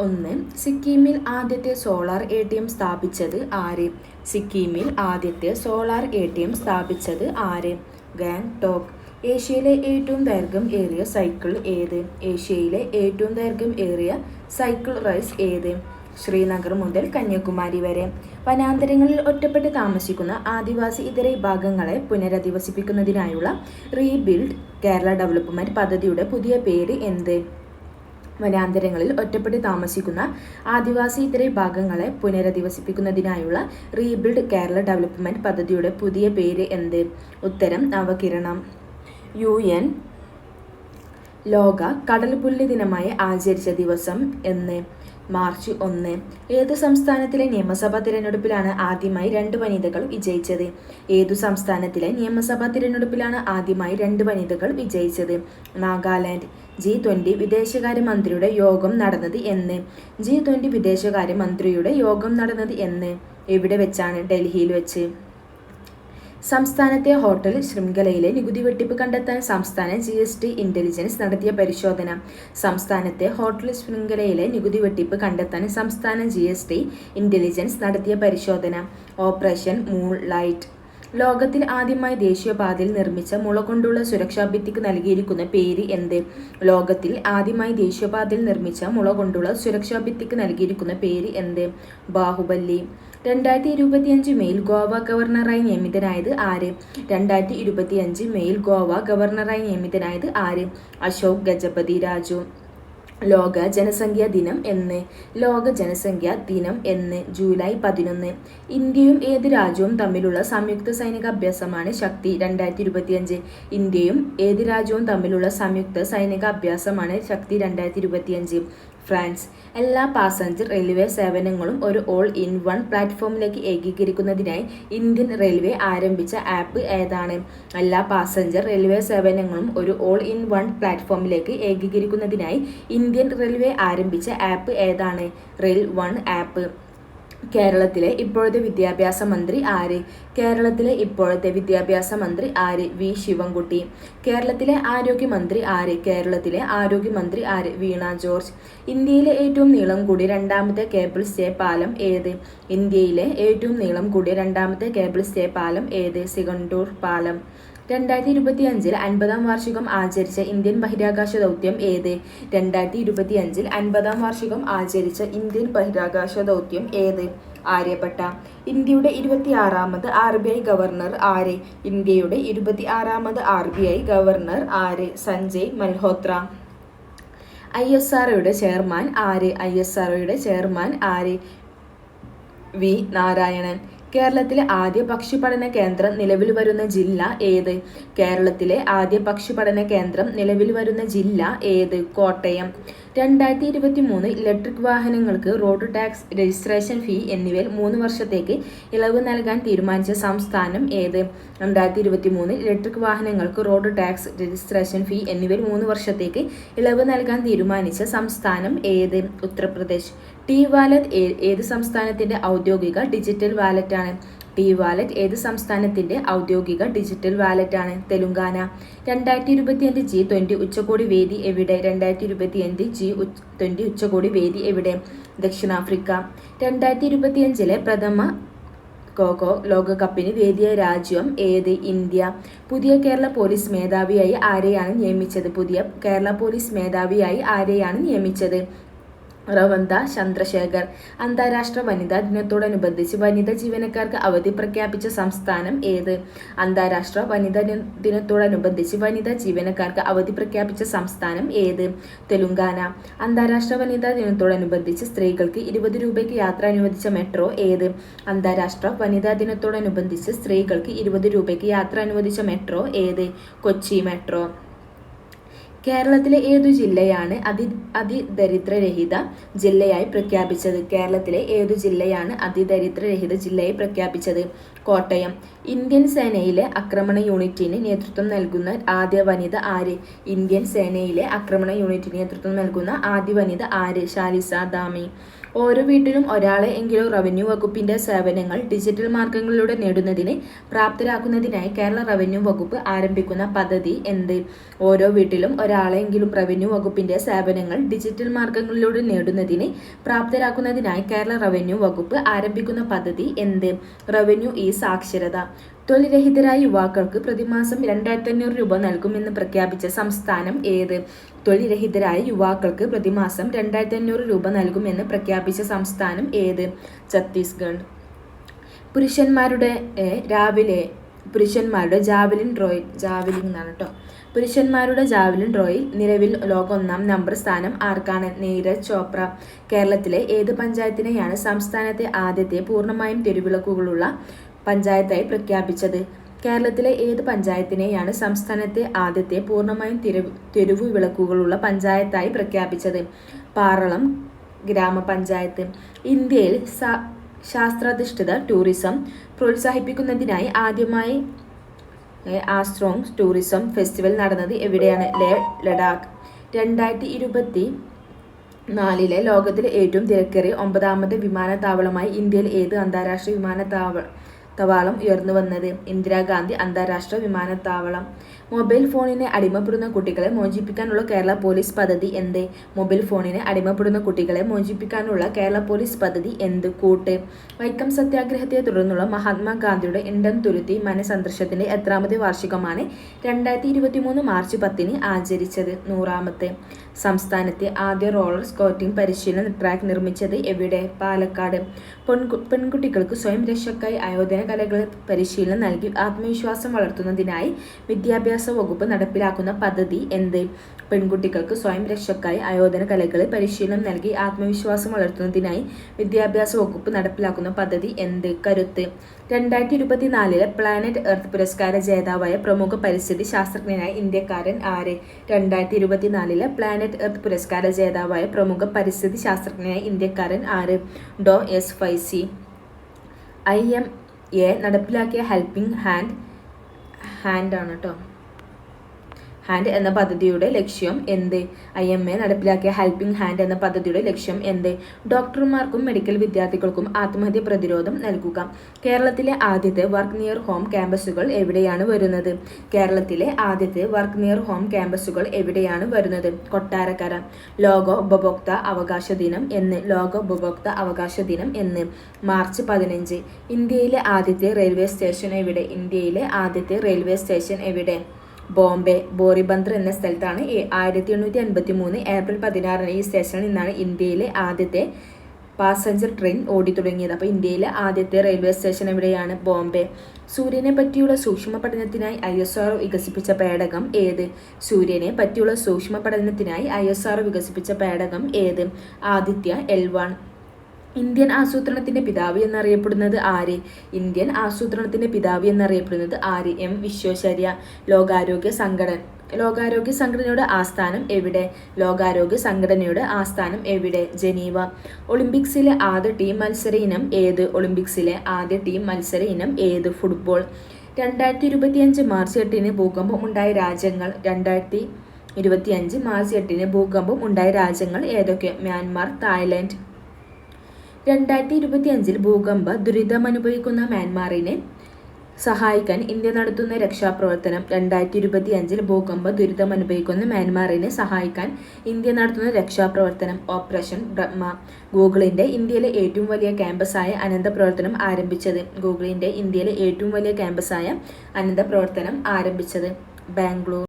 ഒന്ന്. സിക്കിമിൽ ആദ്യത്തെ solar ATM സ്ഥാപിച്ചത് ആര്? സിക്കിമിൽ ആദ്യത്തെ സോളാർ ATM സ്ഥാപിച്ചത് ആര്? ഗാങ്ടോക്ക്. ഏഷ്യയിലെ ഏറ്റവും ദൈർഘ്യം ഏറിയ സൈക്കിൾ ഏത്? ഏഷ്യയിലെ ഏറ്റവും ദൈർഘ്യം ഏറിയ സൈക്കിൾ റേസ് ഏത്? ശ്രീനഗർ മുതൽ കന്യാകുമാരി വരെ. വനാന്തരങ്ങളിൽ ഒറ്റപ്പെട്ട് താമസിക്കുന്ന ആദിവാസി ഇതര വിഭാഗങ്ങളെ പുനരധിവസിപ്പിക്കുന്നതിനായുള്ള റീബിൽഡ് കേരള ഡെവലപ്മെന്റ് പദ്ധതിയുടെ പുതിയ പേര് എന്ത്? വനാന്തരങ്ങളിൽ ഒറ്റപ്പെട്ട് താമസിക്കുന്ന ആദിവാസി ഇതര വിഭാഗങ്ങളെ പുനരധിവസിപ്പിക്കുന്നതിനായുള്ള റീബിൽഡ് കേരള ഡെവലപ്മെന്റ് പദ്ധതിയുടെ പുതിയ പേര് എന്ത്? ഉത്തരം നവകിരണം. UN ലോക കടൽപ്പുല്ല് ദിനമായി ആചരിച്ച ദിവസം എന്ന്? മാർച്ച് 1. ഏതു സംസ്ഥാനത്തിലെ നിയമസഭാ തിരഞ്ഞെടുപ്പിലാണ് ആദ്യമായി 2 വനിതകൾ വിജയിച്ചത്? ഏതു സംസ്ഥാനത്തിലെ നിയമസഭാ തിരഞ്ഞെടുപ്പിലാണ് ആദ്യമായി 2 വനിതകൾ വിജയിച്ചത്? നാഗാലാൻഡ്. G20 വിദേശകാര്യമന്ത്രിയുടെ യോഗം നടന്നത് എന്ന്? G20 വിദേശകാര്യമന്ത്രിയുടെ യോഗം നടന്നത് എന്ന്? എവിടെ വെച്ചാണ്? ഡൽഹിയിൽ വെച്ച്. സംസ്ഥാനത്തെ ഹോട്ടൽ ശൃംഖലയിലെ നികുതി വെട്ടിപ്പ് കണ്ടെത്താൻ സംസ്ഥാന GST ഇന്റലിജൻസ് നടത്തിയ പരിശോധന. സംസ്ഥാനത്തെ ഹോട്ടൽ ശൃംഖലയിലെ നികുതി വെട്ടിപ്പ് കണ്ടെത്താൻ സംസ്ഥാന GST ഇന്റലിജൻസ് നടത്തിയ പരിശോധന. Operation moonlight. ലോകത്തിൽ ആദ്യമായി ദേശീയപാതയിൽ നിർമ്മിച്ച മുള കൊണ്ടുള്ള സുരക്ഷാ ഭിത്തിക്ക് നൽകിയിരിക്കുന്ന പേര് എന്ത്? ലോകത്തിൽ ആദ്യമായി ദേശീയപാതയിൽ നിർമ്മിച്ച മുള കൊണ്ടുള്ള സുരക്ഷാ ഭിത്തിക്ക് നൽകിയിരിക്കുന്ന പേര് എന്ത്? ബാഹുബലി. 2025 മെയിൽ ഗോവ ഗവർണറായി നിയമിതനായത് ആര്? 2025 മെയിൽ ഗോവ ഗവർണറായി നിയമിതനായത് ആര്? അശോക് ഗജപതി രാജു. ലോക ജനസംഖ്യാ ദിനം എന്ന്? ലോക ജനസംഖ്യാ ദിനം എന്ന്? ജൂലൈ 11. ഇന്ത്യയും ഏത് രാജ്യവും തമ്മിലുള്ള സംയുക്ത സൈനിക അഭ്യാസമാണ് ശക്തി 2025? ഇന്ത്യയും ഏത് രാജ്യവും തമ്മിലുള്ള സംയുക്ത സൈനിക അഭ്യാസമാണ് ശക്തി 2025? ഫ്രാൻസ്. എല്ലാ പാസഞ്ചർ റെയിൽവേ സേവനങ്ങളും ഒരു all-in-one പ്ലാറ്റ്ഫോമിലേക്ക് ഏകീകരിക്കുന്നതിനായി ഇന്ത്യൻ റെയിൽവേ ആരംഭിച്ച ആപ്പ് ഏതാണ്? എല്ലാ പാസഞ്ചർ റെയിൽവേ സേവനങ്ങളും ഒരു all-in-one പ്ലാറ്റ്ഫോമിലേക്ക് ഏകീകരിക്കുന്നതിനായി ഇന്ത്യൻ റെയിൽവേ ആരംഭിച്ച ആപ്പ് ഏതാണ്? Rail one app. കേരളത്തിലെ ഇപ്പോഴത്തെ വിദ്യാഭ്യാസ മന്ത്രി ആര്? കേരളത്തിലെ ഇപ്പോഴത്തെ വിദ്യാഭ്യാസ മന്ത്രി ആര്? വി ശിവൻകുട്ടി. കേരളത്തിലെ ആരോഗ്യമന്ത്രി ആര്? കേരളത്തിലെ ആരോഗ്യമന്ത്രി ആര്? വീണ ജോർജ്. ഇന്ത്യയിലെ ഏറ്റവും നീളം കൂടിയ രണ്ടാമത്തെ കേബിൾ സ്റ്റേ പാലം ഏത്? ഇന്ത്യയിലെ ഏറ്റവും നീളം കൂടിയ രണ്ടാമത്തെ കേബിൾ സ്റ്റേ പാലം ഏത്? സിഗണ്ടൂർ പാലം. 2025 50-ാം വാർഷികം ആചരിച്ച ഇന്ത്യൻ ബഹിരാകാശ ദൗത്യം ഏത്? 2025 50-ാം വാർഷികം ആചരിച്ച ഇന്ത്യൻ ബഹിരാകാശ ദൗത്യം ഏത്? ആര്യഭട്ട. ഇന്ത്യയുടെ 26ാമത് RBI ഗവർണർ ആര്? ഇന്ത്യയുടെ 26ാമത് RBI ഗവർണർ ആര്? സഞ്ജയ് മൽഹോത്ര. ISROയുടെ ചെയർമാൻ ആര്? ISROയുടെ ചെയർമാൻ ആര്? വി നാരായണൻ. കേരളത്തിലെ ആദ്യ പക്ഷിപഠന കേന്ദ്രം നിലവിൽ വരുന്ന ജില്ല ഏത്? കേരളത്തിലെ ആദ്യ പക്ഷിപഠന കേന്ദ്രം നിലവിൽ വരുന്ന ജില്ല ഏത്? കോട്ടയം. 2023 ഇലക്ട്രിക് വാഹനങ്ങൾക്ക് റോഡ് ടാക്സ്, രജിസ്ട്രേഷൻ ഫീ എന്നിവയിൽ 3 വർഷത്തേക്ക് ഇളവ് നൽകാൻ തീരുമാനിച്ച സംസ്ഥാനം ഏത്? 2023 ഇലക്ട്രിക് വാഹനങ്ങൾക്ക് റോഡ് ടാക്സ്, രജിസ്ട്രേഷൻ ഫീ എന്നിവയിൽ 3 വർഷത്തേക്ക് ഇളവ് നൽകാൻ തീരുമാനിച്ച സംസ്ഥാനം ഏത്? ഉത്തർപ്രദേശ്. T-Wallet ഏത് സംസ്ഥാനത്തിന്റെ ഔദ്യോഗിക ഡിജിറ്റൽ വാലറ്റാണ്? T-Wallet ഏത് സംസ്ഥാനത്തിന്റെ ഔദ്യോഗിക ഡിജിറ്റൽ വാലറ്റാണ്? തെലുങ്കാന. 2025 G20 ഉച്ചകോടി വേദി എവിടെ? 2025 G20 ഉച്ചകോടി വേദി എവിടെ? ദക്ഷിണാഫ്രിക്ക. 2025 പ്രഥമ ഖോ-ഖോ ലോകകപ്പിന് വേദിയായ രാജ്യം ഏത്? ഇന്ത്യ. പുതിയ കേരള പോലീസ് മേധാവിയായി ആരെയാണ് നിയമിച്ചത്? പുതിയ കേരള പോലീസ് മേധാവിയായി ആരെയാണ് നിയമിച്ചത്? റവന്ത ചന്ദ്രശേഖർ. അന്താരാഷ്ട്ര വനിതാ ദിനത്തോടനുബന്ധിച്ച് വനിതാ ജീവനക്കാർക്ക് അവധി പ്രഖ്യാപിച്ച സംസ്ഥാനം ഏത്? അന്താരാഷ്ട്ര വനിതാ ദിനത്തോടനുബന്ധിച്ച് വനിതാ ജീവനക്കാർക്ക് അവധി പ്രഖ്യാപിച്ച സംസ്ഥാനം ഏത്? തെലുങ്കാന. അന്താരാഷ്ട്ര വനിതാ ദിനത്തോടനുബന്ധിച്ച് സ്ത്രീകൾക്ക് 20 രൂപയ്ക്ക് യാത്ര അനുവദിച്ച മെട്രോ ഏത്? അന്താരാഷ്ട്ര വനിതാ ദിനത്തോടനുബന്ധിച്ച് സ്ത്രീകൾക്ക് 20 രൂപയ്ക്ക് യാത്ര അനുവദിച്ച മെട്രോ ഏത്? കൊച്ചി മെട്രോ. കേരളത്തിലെ ഏതു ജില്ലയാണ് അതിദരിദ്രരഹിത ജില്ലയായി പ്രഖ്യാപിച്ചത്? കേരളത്തിലെ ഏതു ജില്ലയാണ് അതിദരിദ്രരഹിത ജില്ലയായി പ്രഖ്യാപിച്ചത്? കോട്ടയം. ഇന്ത്യൻ സേനയിലെ ആക്രമണ യൂണിറ്റിന് നേതൃത്വം നൽകുന്ന ആദ്യ വനിത ആര്? ഇന്ത്യൻ സേനയിലെ ആക്രമണ യൂണിറ്റിന് നേതൃത്വം നൽകുന്ന ആദ്യ വനിത ആര്? ശാലിസ ദാമി. ഓരോ വീട്ടിലും ഒരാളെ എങ്കിലും റവന്യൂ വകുപ്പിന്റെ സേവനങ്ങൾ ഡിജിറ്റൽ മാർഗങ്ങളിലൂടെ നേടുന്നതിന് പ്രാപ്തരാക്കുന്നതിനായി കേരള റവന്യൂ വകുപ്പ് ആരംഭിക്കുന്ന പദ്ധതി എന്ത്? ഓരോ വീട്ടിലും ഒരാളെ എങ്കിലും റവന്യൂ വകുപ്പിന്റെ സേവനങ്ങൾ ഡിജിറ്റൽ മാർഗങ്ങളിലൂടെ നേടുന്നതിന് പ്രാപ്തരാക്കുന്നതിനായി കേരള റവന്യൂ വകുപ്പ് ആരംഭിക്കുന്ന പദ്ധതി എന്ത്? റവന്യൂ ഈ സാക്ഷരത. തൊഴിൽ രഹിതരായ യുവാക്കൾക്ക് പ്രതിമാസം 2500 രൂപ നൽകുമെന്ന് പ്രഖ്യാപിച്ച സംസ്ഥാനം ഏത്? തൊഴിൽ രഹിതരായ യുവാക്കൾക്ക് പ്രതിമാസം 2500 രൂപ നൽകുമെന്ന് പ്രഖ്യാപിച്ച സംസ്ഥാനം ഏത്? ഛത്തീസ്ഗഡ്. പുരുഷന്മാരുടെ ജാവലിൻ റോയിൽ നിലവിൽ ലോക 1-ാം നമ്പർ സ്ഥാനം ആർക്കാണ്? നീരജ് ചോപ്ര. കേരളത്തിലെ ഏത് പഞ്ചായത്തിനെയാണ് സംസ്ഥാനത്തെ ആദ്യത്തെ പൂർണ്ണമായും തെരുവിളക്കുകളുള്ള പഞ്ചായത്തായി പ്രഖ്യാപിച്ചത്? കേരളത്തിലെ ഏത് പഞ്ചായത്തിനെയാണ് സംസ്ഥാനത്തെ ആദ്യത്തെ പൂർണ്ണമായും തെരുവു വിളക്കുകളുള്ള പഞ്ചായത്തായി പ്രഖ്യാപിച്ചത്? പാറളം ഗ്രാമപഞ്ചായത്ത്. ഇന്ത്യയിൽ ശാസ്ത്രാധിഷ്ഠിത ടൂറിസം പ്രോത്സാഹിപ്പിക്കുന്നതിനായി ആദ്യമായി ആസ്ട്രോങ് ടൂറിസം ഫെസ്റ്റിവൽ നടന്നത് എവിടെയാണ്? ലഡാക്ക്. 2024 ലോകത്തിലെ ഏറ്റവും തിരക്കേറിയ 9ാമത്തെ വിമാനത്താവളമായി ഇന്ത്യയിൽ ഏത് അന്താരാഷ്ട്ര വിമാനത്താവളം ഉയർന്നു വന്നത്? ഇന്ദിരാഗാന്ധി അന്താരാഷ്ട്ര വിമാനത്താവളം. മൊബൈൽ ഫോണിന് അടിമപ്പെടുന്ന കുട്ടികളെ മോചിപ്പിക്കാനുള്ള കേരള പോലീസ് പദ്ധതി എന്ത്? മൊബൈൽ ഫോണിന് അടിമപ്പെടുന്ന കുട്ടികളെ മോചിപ്പിക്കാനുള്ള കേരള പോലീസ് പദ്ധതി എന്ത്? കൂട്ട്. വൈക്കം സത്യാഗ്രഹത്തെ തുടർന്നുള്ള മഹാത്മാഗാന്ധിയുടെ ഇണ്ടം തുരുത്തി മനസന്ദർശനത്തിന്റെ എത്രാമത്തെ വാർഷികമാണ് 2023 മാർച്ച് 10 ആചരിച്ചത്? 100ാമത്തെ. സംസ്ഥാനത്തെ ആദ്യ റോളർ സ്കേറ്റിംഗ് പരിശീലന ട്രാക്ക് നിർമ്മിച്ചത് എവിടെ? പാലക്കാട്. പെൺകുട്ടികൾക്ക് സ്വയം രക്ഷയ്ക്കായി ആയോധന കലകൾ പരിശീലനം നൽകി ആത്മവിശ്വാസം വളർത്തുന്നതിനായി വിദ്യാഭ്യാസ വകുപ്പ് നടപ്പിലാക്കുന്ന പദ്ധതി എന്ത്? പെൺകുട്ടികൾക്ക് സ്വയം രക്ഷയ്ക്കായി ആയോധന കലകൾ പരിശീലനം നൽകി ആത്മവിശ്വാസം വളർത്തുന്നതിനായി വിദ്യാഭ്യാസ വകുപ്പ് നടപ്പിലാക്കുന്ന പദ്ധതി എന്ത്? കരുത്ത്. 2024 പ്ലാനറ്റ് എർത്ത് പുരസ്കാര ജേതാവായ പ്രമുഖ പരിസ്ഥിതി ശാസ്ത്രജ്ഞനായ ഇന്ത്യക്കാരൻ ആര്? 2024 പ്ലാനറ്റ് എർത്ത് പുരസ്കാര ജേതാവായ പ്രമുഖ പരിസ്ഥിതി ശാസ്ത്രജ്ഞനായ ഇന്ത്യക്കാരൻ ആര്? ഡോ. എസ്. ഫൈസി. IMA നടപ്പിലാക്കിയ ഹെൽപ്പിംഗ് ഹാൻഡ് എന്ന പദ്ധതിയുടെ ലക്ഷ്യം എന്ത്? IMA നടപ്പിലാക്കിയ ഹെൽപ്പിംഗ് ഹാൻഡ് എന്ന പദ്ധതിയുടെ ലക്ഷ്യം എന്ത്? ഡോക്ടർമാർക്കും മെഡിക്കൽ വിദ്യാർത്ഥികൾക്കും ആത്മഹത്യ പ്രതിരോധം നൽകുക. കേരളത്തിലെ ആദ്യത്തെ വർക്ക് നിയർ ഹോം ക്യാമ്പസുകൾ എവിടെയാണ് വരുന്നത്? കേരളത്തിലെ ആദ്യത്തെ വർക്ക് നിയർ ഹോം ക്യാമ്പസുകൾ എവിടെയാണ് വരുന്നത്? കൊട്ടാരക്കര. ലോക ഉപഭോക്തൃ അവകാശ ദിനം എന്ന്? മാർച്ച് 15. ഇന്ത്യയിലെ ആദ്യത്തെ റെയിൽവേ സ്റ്റേഷൻ എവിടെ? ഇന്ത്യയിലെ ആദ്യത്തെ റെയിൽവേ സ്റ്റേഷൻ എവിടെ? ബോംബെ. ബോറിബന്ദർ എന്ന സ്ഥലത്താണ് 1853 ഏപ്രിൽ 16 ഈ സ്റ്റേഷനിൽ നിന്നാണ് ഇന്ത്യയിലെ ആദ്യത്തെ പാസഞ്ചർ ട്രെയിൻ ഓടിത്തുടങ്ങിയത്. അപ്പോൾ ഇന്ത്യയിലെ ആദ്യത്തെ റെയിൽവേ സ്റ്റേഷൻ എവിടെയാണ്? ബോംബെ. സൂര്യനെ പറ്റിയുള്ള സൂക്ഷ്മ പഠനത്തിനായി ISRO വികസിപ്പിച്ച പേടകം ഏത്? സൂര്യനെ പറ്റിയുള്ള സൂക്ഷ്മ പഠനത്തിനായി ISRO വികസിപ്പിച്ച പേടകം ഏത്? ആദിത്യ L1. ഇന്ത്യൻ ആസൂത്രണത്തിന്റെ പിതാവ് എന്നറിയപ്പെടുന്നത് ആര്? ഇന്ത്യൻ ആസൂത്രണത്തിന്റെ പിതാവ് എന്നറിയപ്പെടുന്നത് ആര്? M. വിശ്വേശ്വരയ്യ. ലോകാരോഗ്യ സംഘടനയുടെ ആസ്ഥാനം എവിടെ? ലോകാരോഗ്യ സംഘടനയുടെ ആസ്ഥാനം എവിടെ? ജനീവ. ഒളിമ്പിക്സിലെ ആദ്യ ടീം മത്സര ഇനം ഏത്? ഫുട്ബോൾ. 2025 മാർച്ച് 8 ഭൂകമ്പം ഉണ്ടായ രാജ്യങ്ങൾ. 2025 മാർച്ച് 8 ഭൂകമ്പം ഉണ്ടായ രാജ്യങ്ങൾ ഏതൊക്കെ? Myanmar, Thailand. 2025 ഭൂകമ്പ ദുരിതമനുഭവിക്കുന്ന മ്യാൻമാറിനെ സഹായിക്കാൻ ഇന്ത്യ നടത്തുന്ന രക്ഷാപ്രവർത്തനം. 2025 ഭൂകമ്പ ദുരിതമനുഭവിക്കുന്ന മ്യാൻമാറിനെ സഹായിക്കാൻ ഇന്ത്യ നടത്തുന്ന രക്ഷാപ്രവർത്തനം ഓപ്പറേഷൻ ബ്രഹ്മ. ഗൂഗിളിന്റെ ഇന്ത്യയിലെ ഏറ്റവും വലിയ ക്യാമ്പസായ അനന്ത പ്രവർത്തനം ആരംഭിച്ചത്? ബാംഗ്ലൂർ.